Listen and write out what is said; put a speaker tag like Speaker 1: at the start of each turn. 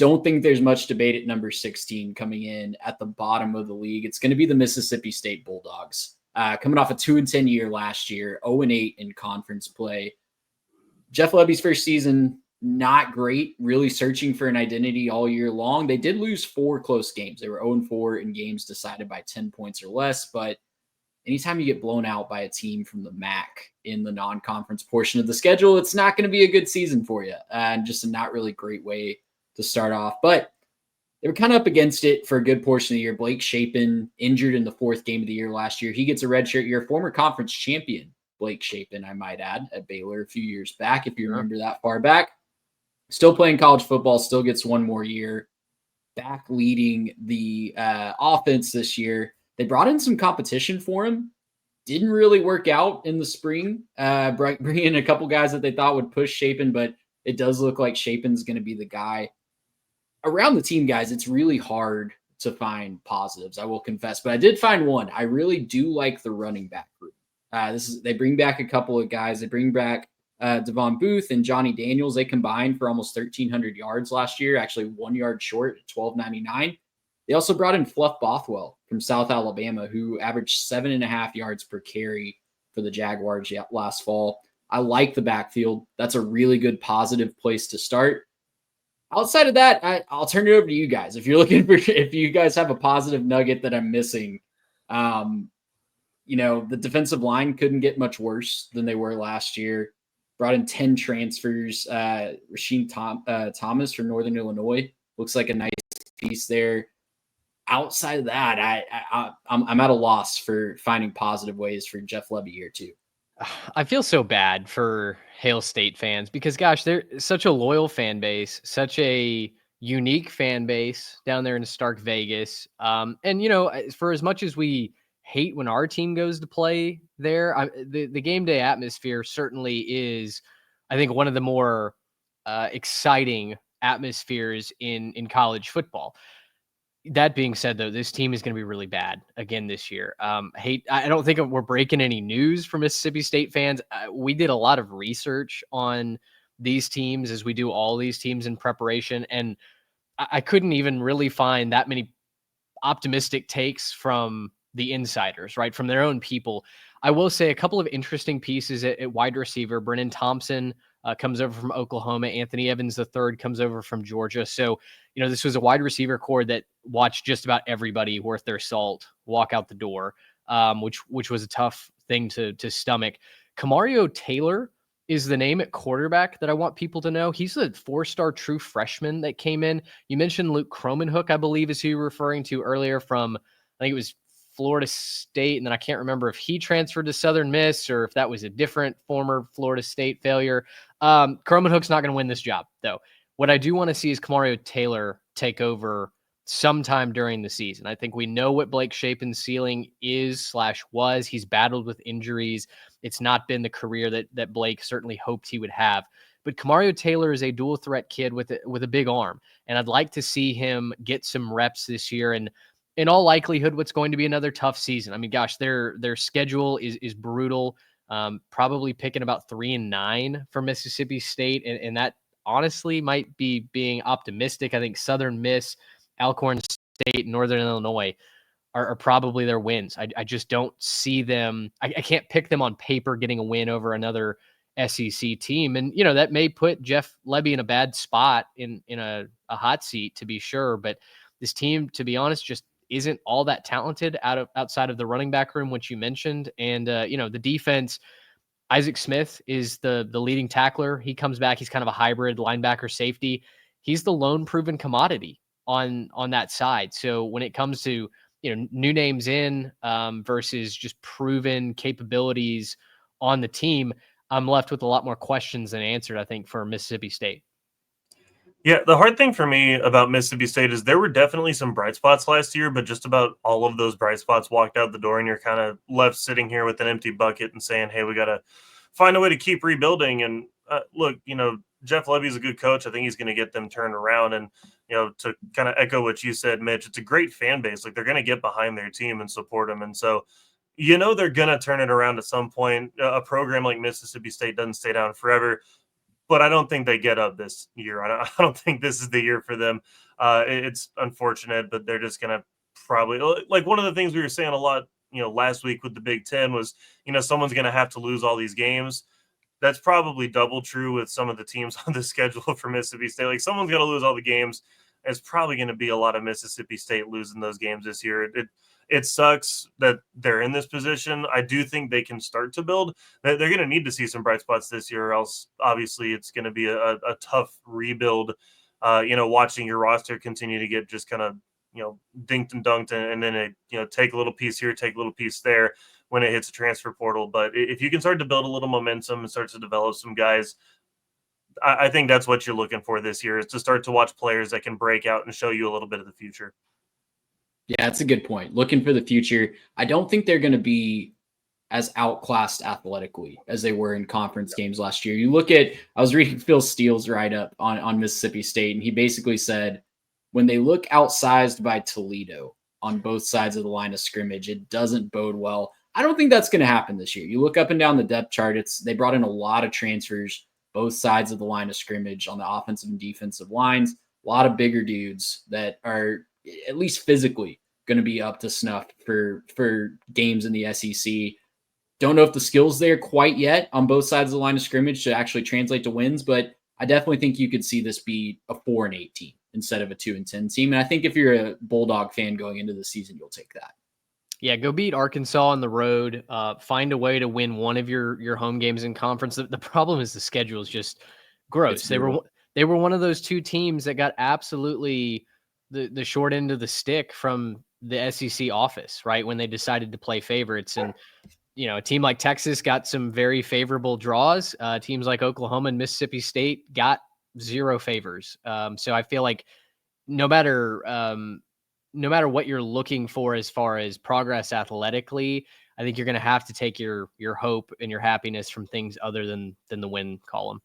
Speaker 1: don't think there's much debate at number 16 coming in at the bottom of the league. It's going to be the Mississippi State Bulldogs. Coming off a 2-10 year last year, 0-8 in conference play. Jeff Lebby's first season, not great, really searching for an identity all year long. They did lose 4 close games. They were 0-4 in games decided by 10 points or less, but anytime you get blown out by a team from the MAC in the non-conference portion of the schedule, it's not going to be a good season for you, and just a not really great way to start off. But they were kind of up against it for a good portion of the year. Blake Shapen injured in the 4th game of the year last year. He gets a redshirt year. Former conference champion Blake Shapen, I might add, at Baylor a few years back, if you remember that far back. Still playing college football, still gets one more year. Back leading the offense this year. They brought in some competition for him. Didn't really work out in the spring, bringing in a couple guys that they thought would push Shapen, but it does look like Shapen's going to be the guy. Around the team, guys, it's really hard to find positives, I will confess, but I did find one. I really do like the running back group. They bring back a couple of guys. They bring back Devon Booth and Johnny Daniels. They combined for almost 1,300 yards last year, actually 1 yard short at 1,299. They also brought in Fluff Bothwell from South Alabama, who averaged 7.5 yards per carry for the Jaguars last fall. I like the backfield. That's a really good positive place to start. Outside of that, I'll turn it over to you guys. If you guys have a positive nugget that I'm missing, the defensive line couldn't get much worse than they were last year. Brought in 10 transfers. Rasheem Thomas from Northern Illinois looks like a nice piece there. Outside of that, I'm at a loss for finding positive ways for Jeff Lebby here too.
Speaker 2: I feel so bad for Hail State fans because, gosh, they're such a loyal fan base, such a unique fan base down there in Stark Vegas. For as much as we hate when our team goes to play there, the game day atmosphere certainly is, I think, one of the more exciting atmospheres in college football. That being said, though, this team is going to be really bad again this year. I don't think we're breaking any news for Mississippi State fans. We did a lot of research on these teams as we do all these teams in preparation, and I couldn't even really find that many optimistic takes from the insiders, right, from their own people. I will say a couple of interesting pieces at wide receiver. Brennan Thompson comes over from Oklahoma. Anthony Evans III comes over from Georgia. So, this was a wide receiver core that watched just about everybody worth their salt walk out the door, which was a tough thing to stomach. Kamario Taylor is the name at quarterback that I want people to know. He's a 4-star true freshman that came in. You mentioned Luke Cromanhook, I believe, is who you were referring to earlier from, I think it was Florida State, and then I can't remember if he transferred to Southern Miss or if that was a different former Florida State failure. Cromanhook's not going to win this job, though. What I do want to see is Kamario Taylor take over sometime during the season. I think we know what Blake Shapen's ceiling is/was. He's battled with injuries. It's not been the career that Blake certainly hoped he would have. But Kamario Taylor is a dual threat kid with a big arm, and I'd like to see him get some reps this year. And in all likelihood, what's going to be another tough season. I mean, gosh, their schedule is brutal. Probably picking about 3-9 for Mississippi State, and that honestly might be being optimistic. I think Southern Miss, Alcorn State, Northern Illinois are probably their wins. I just don't see them. I can't pick them on paper getting a win over another SEC team, and that may put Jeff Lebby in a bad spot in a hot seat, to be sure. But this team, to be honest, just isn't all that talented outside of the running back room, which you mentioned. And, the defense, Isaac Smith is the leading tackler. He comes back. He's kind of a hybrid linebacker safety. He's the lone proven commodity on that side. So when it comes to, new names in versus just proven capabilities on the team, I'm left with a lot more questions than answered, I think, for Mississippi State.
Speaker 3: Yeah, the hard thing for me about Mississippi State is there were definitely some bright spots last year, but just about all of those bright spots walked out the door, and you're kind of left sitting here with an empty bucket and saying, hey, we got to find a way to keep rebuilding. And look, Jeff Lebby's a good coach. I think he's going to get them turned around. And, to kind of echo what you said, Mitch, it's a great fan base. Like, they're going to get behind their team and support them. And so, they're going to turn it around at some point. A program like Mississippi State doesn't stay down forever. but I don't think they get up this year. I don't think this is the year for them. It's unfortunate, but they're just going to probably, like one of the things we were saying a lot, last week with the Big Ten was, someone's going to have to lose all these games. That's probably double true with some of the teams on the schedule for Mississippi State. Like someone's going to lose all the games. It's probably going to be a lot of Mississippi State losing those games this year. It sucks that they're in this position. I do think they can start to build. They're going to need to see some bright spots this year, or else obviously it's going to be a tough rebuild. Watching your roster continue to get just kind of dinked and dunked, and then it take a little piece here, take a little piece there when it hits a transfer portal. But if you can start to build a little momentum and start to develop some guys, I think that's what you're looking for this year, is to start to watch players that can break out and show you a little bit of the future.
Speaker 1: Yeah, that's a good point. Looking for the future. I don't think they're going to be as outclassed athletically as they were in conference games last year. You look at, I was reading Phil Steele's write-up on Mississippi State, and he basically said, when they look outsized by Toledo on both sides of the line of scrimmage, it doesn't bode well. I don't think that's going to happen this year. You look up and down the depth chart, they brought in a lot of transfers, both sides of the line of scrimmage on the offensive and defensive lines, a lot of bigger dudes that are at least physically going to be up to snuff for games in the SEC. Don't know if the skill's there quite yet on both sides of the line of scrimmage to actually translate to wins, but I definitely think you could see this be a 4-8 team instead of a 2-10 team. And I think if you're a Bulldog fan going into the season, you'll take that.
Speaker 2: Yeah, go beat Arkansas on the road. Find a way to win one of your home games in conference. The problem is the schedule is just gross. They were one of those two teams that got absolutely the short end of the stick from the SEC office, right, when they decided to play favorites. And a team like Texas got some very favorable draws. Teams like Oklahoma and Mississippi State got zero favors. So I feel like no matter what you're looking for as far as progress athletically, I think you're going to have to take your hope and your happiness from things other than the win column.